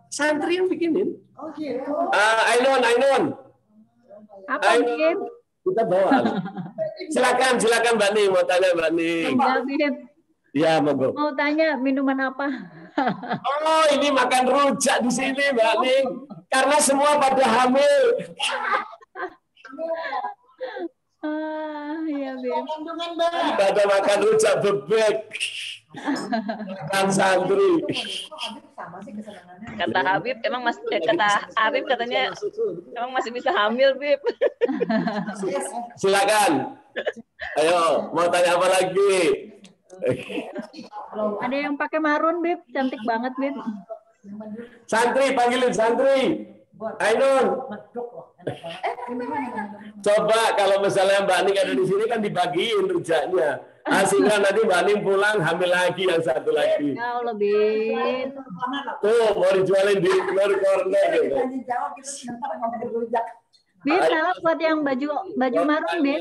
Santri yang bikinin. Oh gitu. Ainun. Apa, Bib? Kita bawa. Silakan Mbak Ning mau tanya Mbak Ning. Ya, Bib. Ya, monggo. Mau tanya minuman apa? Oh, ini makan rujak di sini Mbak Ning. Karena semua pada hamil. Iya, Bib. Pada makan rujak bebek. Kan santri. Sama sih kesenangannya. Kata Habib, kata Arif katanya emang masih bisa hamil, Bib. Silakan. Ayo, mau tanya apa lagi? Ada yang pakai marun, Bib. Cantik banget, Bib. Santri, panggilin santri. Ainun. Coba kalau misalnya Mbak Ning ada di sini kan dibagiin rujaknya. Sehingga nanti Mbak Ning pulang hamil lagi yang satu lagi. Ya Allah, Bib. Tuh, mau dijualin di luar corner gitu. Bib, salam buat yang baju marun, Bib.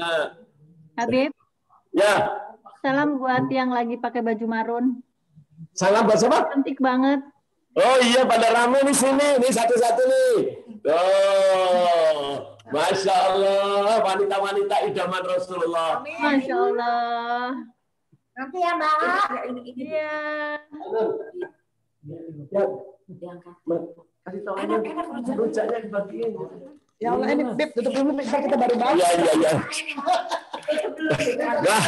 Habib, Ya, salam buat yang lagi pakai baju marun. salam buat siapa? Cantik banget. Oh iya, pada rame nih sini. Nih satu-satu nih. Oh, Masya Allah. Wanita-wanita idaman Rasulullah. Masya Allah. Nanti ya, Mbak. Iya. Kasih tahu enak rujaknya dibagiin. Ya Allah, ini Bib, tutup dulu, Bib, kita baru bahas. Iya. Nah,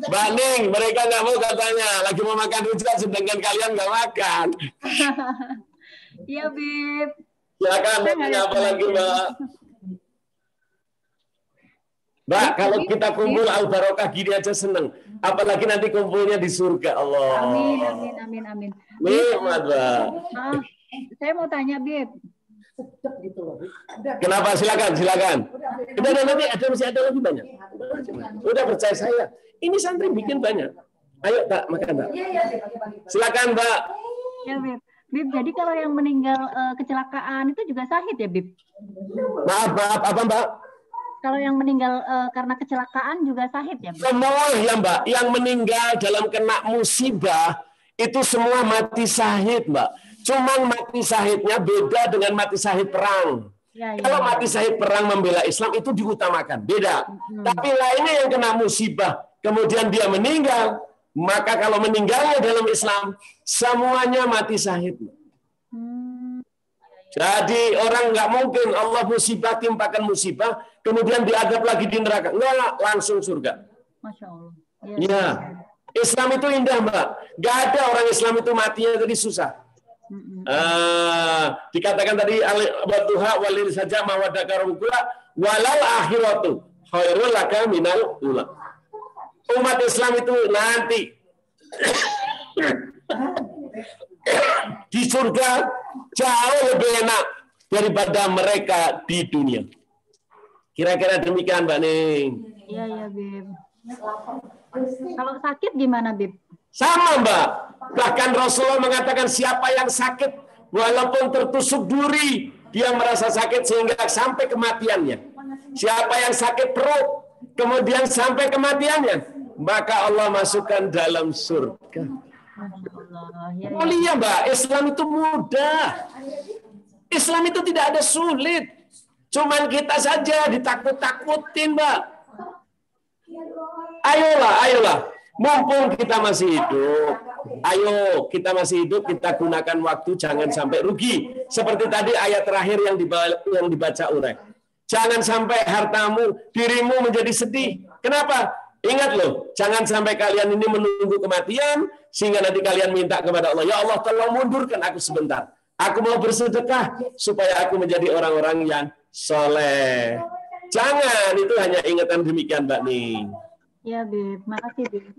Mbak Ning, mereka nggak mau katanya. Lagi mau makan rujak, sedangkan kalian nggak makan. Iya, Bib. Silakan, mau tanya apa lagi, Mbak? Mbak, kalau kita kumpul al-barokah gini aja seneng. Apalagi nanti kumpulnya di surga, Allah. Amin. Nikmat, Mbak. Saya mau tanya, Bib. Kenapa? Silakan. Udah nanti masih ada lagi banyak. Udah percaya saya. Ini santri bikin banyak. Ayo, tak makan, tak. Silakan, Mbak. Ya, Bib. Bib, jadi kalau yang meninggal kecelakaan itu juga sahid ya, Bib? Maaf, apa, Mbak? Kalau yang meninggal karena kecelakaan juga sahid ya, Bib? Semua ya, Mbak. Yang meninggal dalam kena musibah itu semua mati sahid, Mbak. Cuman mati syahidnya beda dengan mati syahid perang. Ya. Kalau mati syahid perang membela Islam itu diutamakan, beda. Tapi lainnya yang kena musibah, kemudian dia meninggal, maka kalau meninggalnya dalam Islam, semuanya mati syahid. Jadi orang nggak mungkin Allah musibah timpakan musibah, kemudian diadab lagi di neraka. Enggak, langsung surga. Masya Allah. Ya. Islam itu indah, Mbak. Nggak ada orang Islam itu matinya tadi susah. Dikatakan tadi wadduha walil saja mawadakarum kula walal akhiratu khairul laka minal ula. Umat Islam itu nanti di surga jauh lebih enak daripada mereka di dunia. Kira-kira demikian, Mbak Ning. Iya, Bib. Kalau sakit gimana, Bib? Sama, Mbak. Bahkan Rasulullah mengatakan siapa yang sakit walaupun tertusuk duri, dia merasa sakit sehingga sampai kematiannya. Siapa yang sakit perut, kemudian sampai kematiannya, maka Allah masukkan dalam surga. Mulia, Mbak. Islam itu mudah. Islam itu tidak ada sulit. Cuman kita saja ditakut-takutin, Mbak. Ayolah. Mumpung kita masih hidup, ayo kita masih hidup, kita gunakan waktu, jangan sampai rugi. Seperti tadi ayat terakhir yang dibaca Urai. Jangan sampai hartamu, dirimu menjadi sedih. Kenapa? Ingat loh, jangan sampai kalian ini menunggu kematian, sehingga nanti kalian minta kepada Allah, ya Allah tolong mundurkan aku sebentar. Aku mau bersedekah, supaya aku menjadi orang-orang yang soleh. Jangan, itu hanya ingatan demikian, Mbak Ning. Ya, Bib. Makasih, Bib.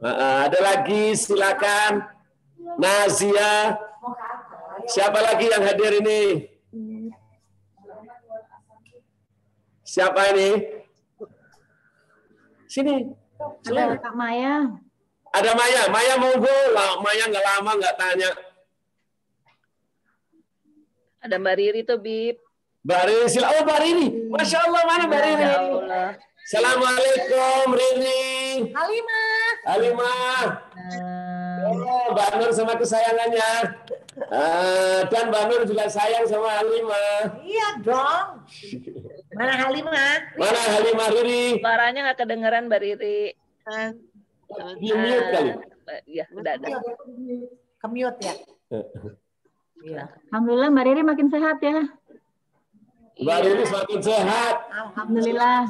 Ada lagi, silakan. Nazia. Siapa lagi yang hadir ini? Siapa ini? Sini. Ada Kak Maya. Ada Maya. Maya monggo. Maya nggak lama nggak tanya. Ada Mbak Riri tuh, Bib. Mbak Riri, silakan. Oh, Mbak Riri. Masya Allah, mana Mbak Riri? Ya Allah. Assalamualaikum, Riri. Halimah. Oh, Mbak Nur sama kesayangannya. Dan Mbak Nur juga sayang sama Halimah. Iya dong. Mana Halimah? Mana Halimah, Riri? Suaranya nggak kedengeran, Mbak Riri. Di mute kali. Ya, udah ada. Kemute ya. Iya. Alhamdulillah Mbak Riri makin sehat ya. Mbak Riri semakin sehat. Alhamdulillah.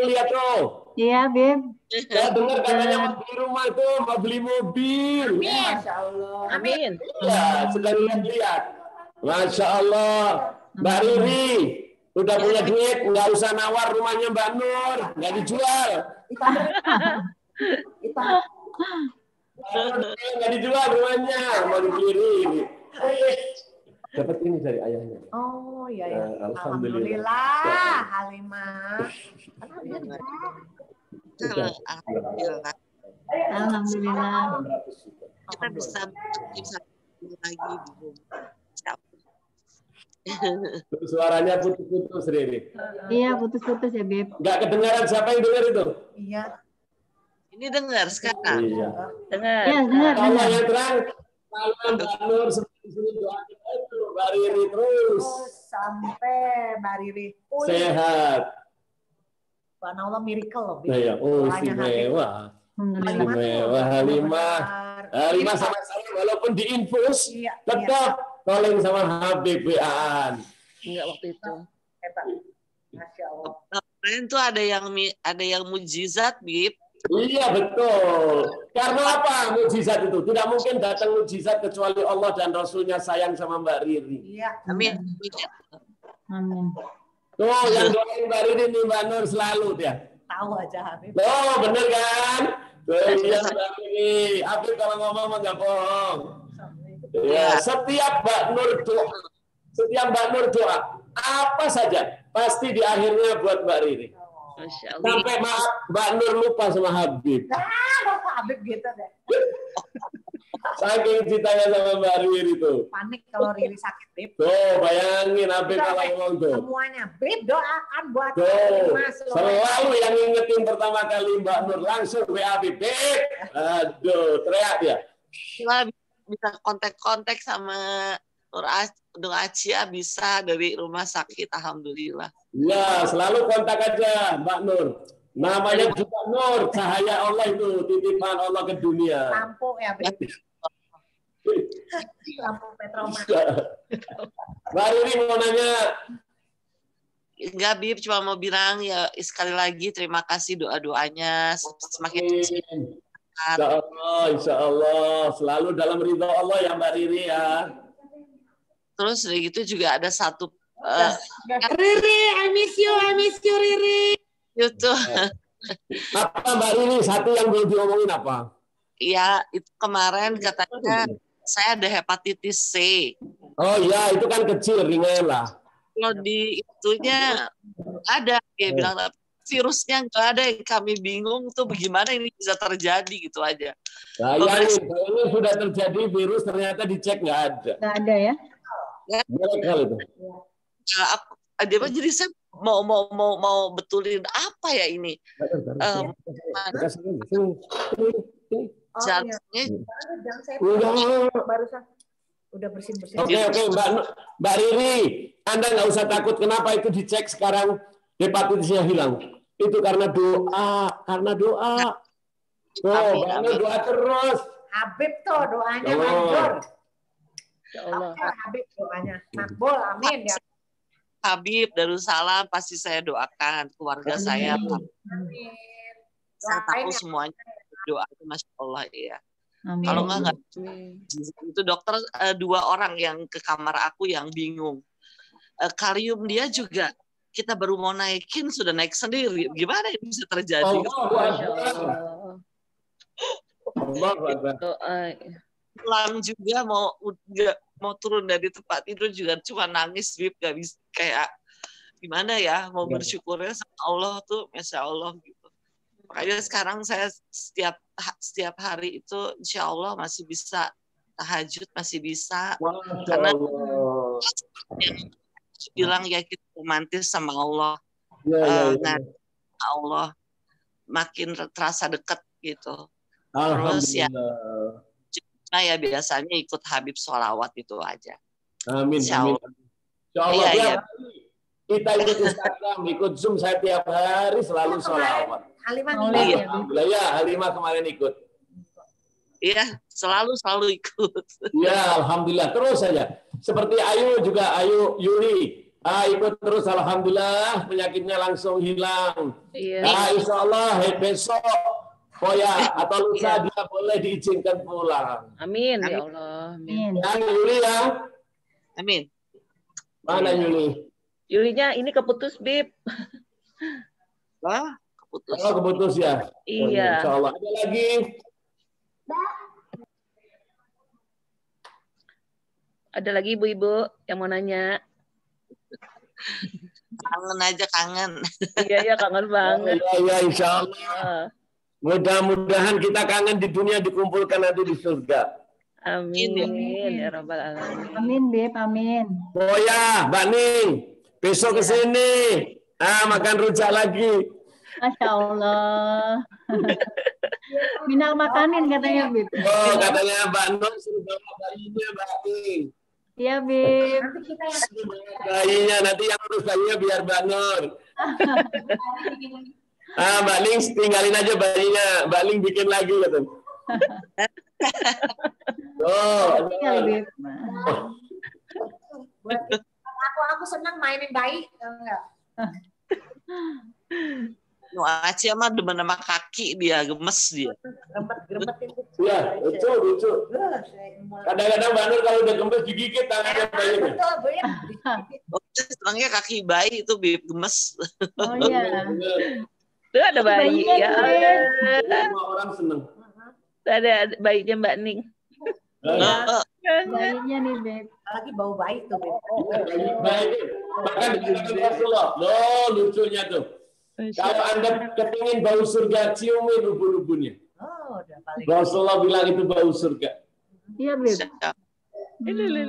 Lihat tuh. Iya, Beb. Saya dengar katanya mau beli rumah itu, mau beli mobil. Masya Allah. Amin. Ya, sekali lihat. Masya Allah. Mbak Riri, udah punya duit, nggak usah nawar rumahnya Mbak Nur, nggak dijual. Nggak dijual rumahnya, mau dibeli Riri. Dapat ini dari ayahnya. Oh iya ya. Alhamdulillah. Halimah. Alhamdulillah. Alhamdulillah. Kita bisa lagi di Suaranya putus-putus, Riri. Iya, putus-putus ya, Beb. Nggak kedengaran, siapa yang dengar itu? Iya. Ini dengar sekarang. Iya. Dengar. Iya, dengar. Allah yang terang, kalau Mbak Nur seperti sini doakan itu, Mbak Riri terus. Sampai Mbak Riri. Sehat. Subhanallah Allah miracle loh. Nah, ya. Oh, istimewa. Istimewa, Halimah sama saya walaupun diinfus, tetap calling sama Habib Aan. Enggak waktu itu. Hebat. Masya Allah. Kemarin tuh ada yang mujizat, Bib. Iya, betul. Karena apa mujizat itu? Tidak mungkin datang mujizat kecuali Allah dan Rasulnya sayang sama Mbak Riri. Iya. Amin. Amin. Tuh, yang doain Mbak Riri nih Mbak Nur selalu dia. Tahu aja Habib. Oh, bener kan? Iya, Mbak Riri. Habib kalau ngomong nggak bohong. Ya, setiap Mbak Nur doa, apa saja pasti di akhirnya buat Mbak Riri. Masya Allah. Sampai Mbak Nur lupa sama Habib. Habib gitu deh. Saking cintanya sama Mbak Riri itu. Panik kalau Riri sakit, Bib. Tuh, bayangin Habib kalau ngomong tuh. Semuanya, Bib doakan buat Tuh, Mas. selalu yang ngingetin pertama kali Mbak Nur langsung WA Habib. Aduh, teriak dia. Cuma bisa kontak-kontak sama Nur Acia bisa dari rumah sakit, alhamdulillah. Ya, selalu kontak aja Mbak Nur. Namanya juga Nur, cahaya Allah itu, titipan Allah ke dunia. Lampu ya, Bib. Lampu Petromak. Mbak Riri mau nanya. Enggak, Bib, cuma mau bilang ya sekali lagi terima kasih doa-doanya semakin Insya Allah, selalu dalam ridho Allah ya Mbak Riri ya. Terus dari gitu juga ada satu Riri, I miss you Riri. itu Apa Mbak Riri, satu yang belum diomongin apa? ya itu kemarin katanya saya ada hepatitis C. Oh iya, itu kan kecil, ringan lah. Kalau di itunya ada, kayak bilang virusnya nggak ada, yang kami bingung tuh bagaimana ini bisa terjadi gitu aja. Bayangin sudah terjadi virus ternyata dicek nggak ada. Nggak ada ya? Miracle itu. Dia jadi saya mau betulin apa ya ini? Jalannya Barusan udah bersih. Oke, Mbak Riri, Anda nggak usah takut. Kenapa itu dicek sekarang hepatitisnya hilang? Itu karena doa. Tuh, doa terus. Habib tuh doanya manjur. Ya Allah. Habib doanya makbul, amin ya. Habib Darussalam pasti saya doakan, keluarga saya. Amin. Saya tahu semuanya doa, Masya Allah ya. Amin. Kalau nggak itu dokter 2 orang yang ke kamar aku yang bingung. Kalium dia juga kita baru mau naikin sudah naik sendiri. Gimana ini bisa terjadi? Pulang juga mau turun dari tempat tidur juga cuma nangis, Bib, gak bisa kayak gimana ya mau bersyukurnya sama Allah tuh, Masya Allah gitu. Makanya sekarang saya setiap hari itu Insya Allah masih bisa tahajud, masih bisa. Karena yang bilang ya kita romantis sama Allah. Allah makin terasa dekat gitu. Terus ya biasanya ikut Habib sholawat itu aja. Amin. Insya Allah. Ya. Kita ikut Instagram, ikut Zoom, saya tiap hari selalu sholawat. Halimah kemarin ikut. Iya, selalu ikut. Ya, alhamdulillah, terus saja. Seperti Ayu juga, Ayu Yuli, Ikut terus, alhamdulillah penyakitnya langsung hilang. Iya. Insya Allah besok Poya atau lusa dia boleh diizinkan pulang. Amin ya Allah. Amin. Dan Yuli ya. Amin. Mana Yuli? Yulinya ini keputus, Bib. Keputus. Oh, keputus ya. Iya. Insya Allah. Ada lagi? Ada lagi ibu-ibu yang mau nanya? Kangen aja, kangen. Iya, kangen banget. Iya, insya Allah. Mudah-mudahan kita kangen di dunia dikumpulkan nanti di surga. Amin. Ya Rabbal Alamin. Amin, Beb. Amin. Oh ya, Mbak Ning. Besok ke sini. Makan rujak lagi. Masya Allah. Minal makanin katanya, Beb. Oh, katanya Mbak Nur suruh bawa bayinya, Mbak Ning. Iya, Beb. Bayinya, nanti yang urus bayinya biar Mbak Nur. Mbak Ning tinggalin aja bayinya. Mbak Ning bikin lagi gitu. Tinggal, Beb. Aku senang mainin bayi, enggak? Aceh mah demen sama kaki dia, gemes dia. Gemetin. Iya, lucu. Kadang-kadang Mbak Nur kalau udah gemes digigit tangannya bayinya. Betul, Bu ya. Senangnya kaki bayi itu Bib, gemes. Oh iya. Tuh ada bayi ya. Semua orang seneng. Tuh ada bayinya Mbak Ning. Bayinya nih, Beb. Lagi bau bayi tuh, Beb. Baik. Bahkan dikatakan Rasulullah. Loh, lucunya tuh. Kalau Anda kepingin bau surga, ciumin ubun-ubunnya. Oh, udah paling. Rasulullah bilang itu bau surga. Iya, Beb. Ciumin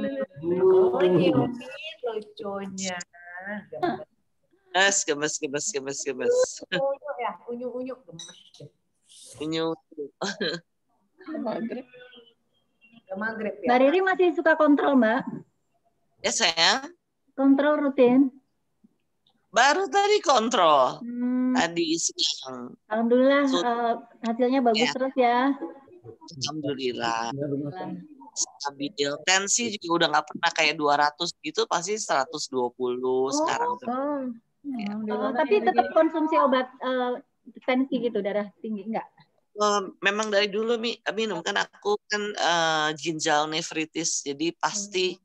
lucunya. Gemes. Unyu ya, unyu gemes. Unyu. Maghrib ya. Mbak Riri masih suka kontrol, Mbak? Ya sayang. Kontrol rutin. Baru tadi kontrol. Tadi siang. Alhamdulillah hasilnya bagus terus ya. Alhamdulillah. Stabil. Tensi juga udah nggak pernah kayak 200 gitu, pasti 120 sekarang. Tapi tetap konsumsi obat tensi gitu, darah tinggi enggak? Memang dari dulu minum kan aku kan ginjal nefritis, jadi pasti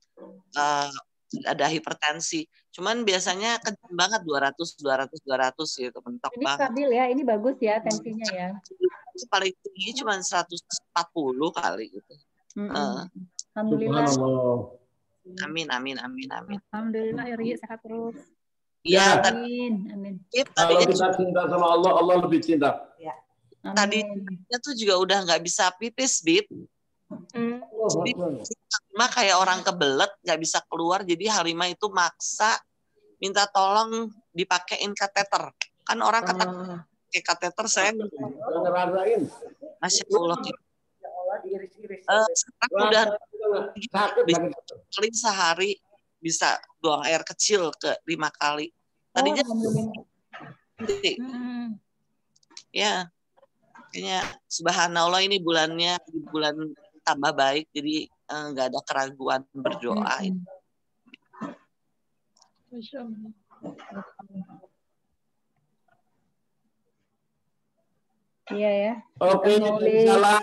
ada hipertensi. Cuman biasanya kenceng banget 200 gitu, mentok ini banget. Stabil ya, ini bagus ya tensinya ya. Paling tinggi cuma 140 kali gitu. Alhamdulillah. Amin. Alhamdulillah, Iri sehat terus. Iya, amin. Kalau kita cinta sama Allah, Allah lebih cinta. Ya. Tadinya tuh juga udah nggak bisa pipis, Bib. Jadi Halimah kayak orang kebelet, nggak bisa keluar. Jadi Halimah itu maksa minta tolong dipakein kateter. Kan orang kata pakai kateter saya ngerasain. Masya Allah. Sekarang udah kali sehari bisa buang air kecil ke 5 kali. Tadinya ya kayaknya subhanallah ini bulan tambah baik, jadi nggak ada keraguan berdoa. Iya ya. Oke, salam.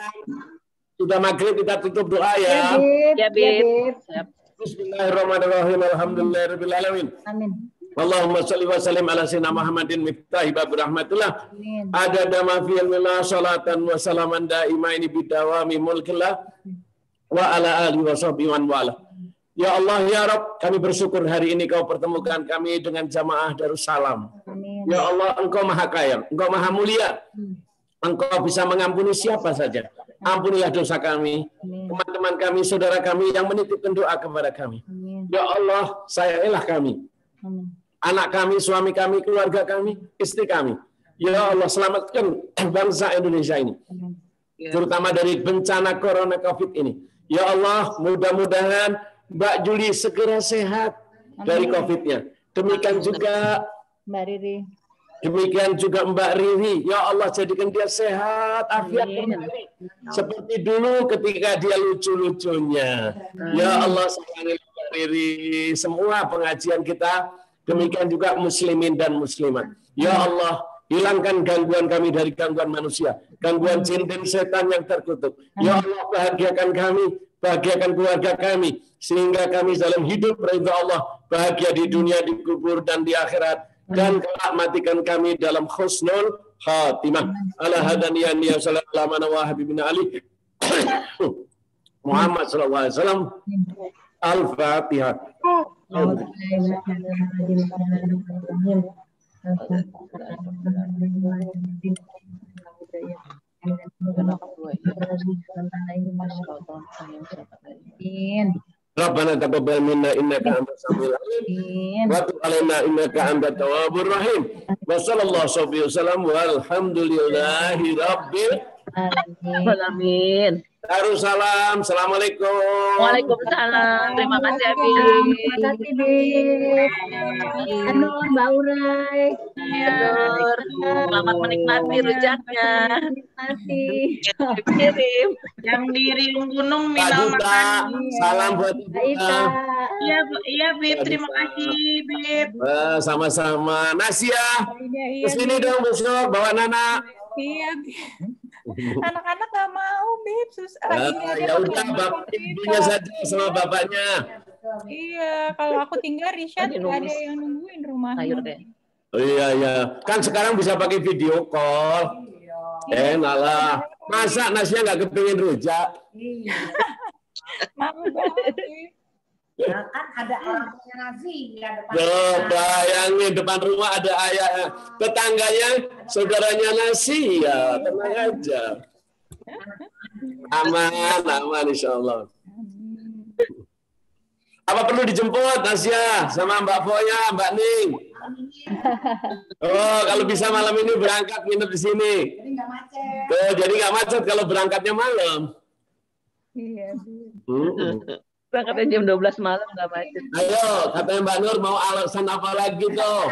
Sudah maghrib, kita tutup doa ya. Ya, Bib. Bismillahirrahmanirrahim. Alhamdulillahirabbil alamin. Amin. Allahumma shalli wa sallim ala sayyidina Muhammadin miftahi bab rahmatillah. Adada ma fi ilmillah salatan wa salaman daimaini bidawami mulkillah wa ala alihi wa sahbihi wa wala. Ya Allah, ya Rabb, kami bersyukur hari ini Kau pertemukan kami dengan jamaah Darussalam. Amin. Ya Allah, Engkau Maha Kaya, Engkau Maha Mulia. Engkau bisa mengampuni siapa saja. Ampunilah dosa kami, teman-teman kami, saudara kami yang menitipkan doa kepada kami. Amin. Ya Allah, sayangilah kami. Amin. Anak kami, suami kami, keluarga kami, istri kami. Ya Allah, selamatkan bangsa Indonesia ini. Terutama dari bencana corona COVID ini. Ya Allah, mudah-mudahan Mbak Juli segera sehat dari COVID-nya. Demikian juga Mbak Riri. Demikian juga Mbak Riri. Ya Allah, jadikan dia sehat, afiat kembali. Seperti dulu ketika dia lucu-lucunya. Ya Allah, sayangi Mbak Riri. Semua pengajian kita Demikian juga muslimin dan muslimat. Ya Allah, hilangkan gangguan kami dari gangguan manusia, gangguan jin dan setan yang terkutuk. Ya Allah, bahagiakan kami, bahagiakan keluarga kami, sehingga kami dalam hidup ridha Allah, bahagia di dunia, di kubur, dan di akhirat. Dan kelak matikan kami dalam husnul khatimah. Ala hadaniyan ya sallallahu wa habibina Ali Muhammad sallallahu alaihi wasallam. Al-Fatihah. Rabbana taqabbal minna innaka antas samiul alim wa tub alaina innaka antat tawwabur rahim. Wa sallallahu alaihi wasallam walhamdulillahi rabbil Amin. Darussalam. Assalamualaikum. Waalaikumsalam. Terima kasih Abi. Terima kasih Bib. Anur, Mbak Urai. Nur. Selamat menikmati rujaknya. Terima kasih. Kirim. Yang di riung gunung Pak minal Duta, makan. salam buat Duta. Iya, iya Bib, terima kasih Bib. Sama-sama. Nasia, kesini dong besok bawa Nana. Iya, anak-anak nggak mau, Bib. Susah. Ya udah, bapak ibunya saja sama bapaknya. Iya, kalau aku tinggal Rishad nggak ada yang nungguin rumahnya. Oh iya, iya. Kan sekarang bisa pakai video call. Enak lah. Masa Nasia nggak kepingin rujak? Mau banget, Bib. Ya kan ada orang punya nasi di depan. Bayangin depan rumah ada ayah, tetangganya, saudaranya nasi ya, tenang aja. Aman, aman insya Allah. Apa perlu dijemput Nasia sama Mbak Foya, Mbak Ning? Oh, kalau bisa malam ini berangkat nginep di sini. Jadi nggak macet. Tuh, jadi nggak macet kalau berangkatnya malam. Iya, Berangkatnya jam 12 malam nggak macet. Ayo, katanya Mbak Nur mau alasan apa lagi tuh?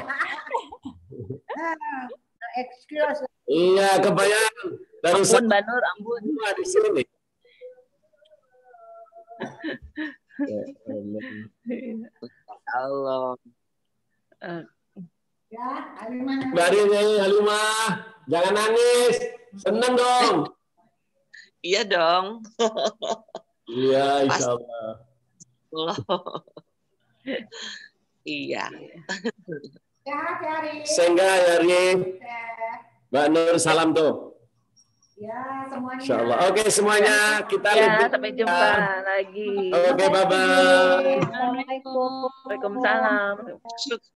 Excuse. Iya, kebayang. Ampun, Mbak Nur, ampun. Di sini. Allah. Ya, Halimah. Mbak Halimah, jangan nangis. Senang dong. Iya dong. Iya, insya Allah. Iya. Sehingga hari Mbak Nur salam tuh. Ya, semuanya. Insya Allah. Oke, semuanya kita Ya, sampai jumpa lagi. Oke, bye-bye. Assalamualaikum. Waalaikumsalam.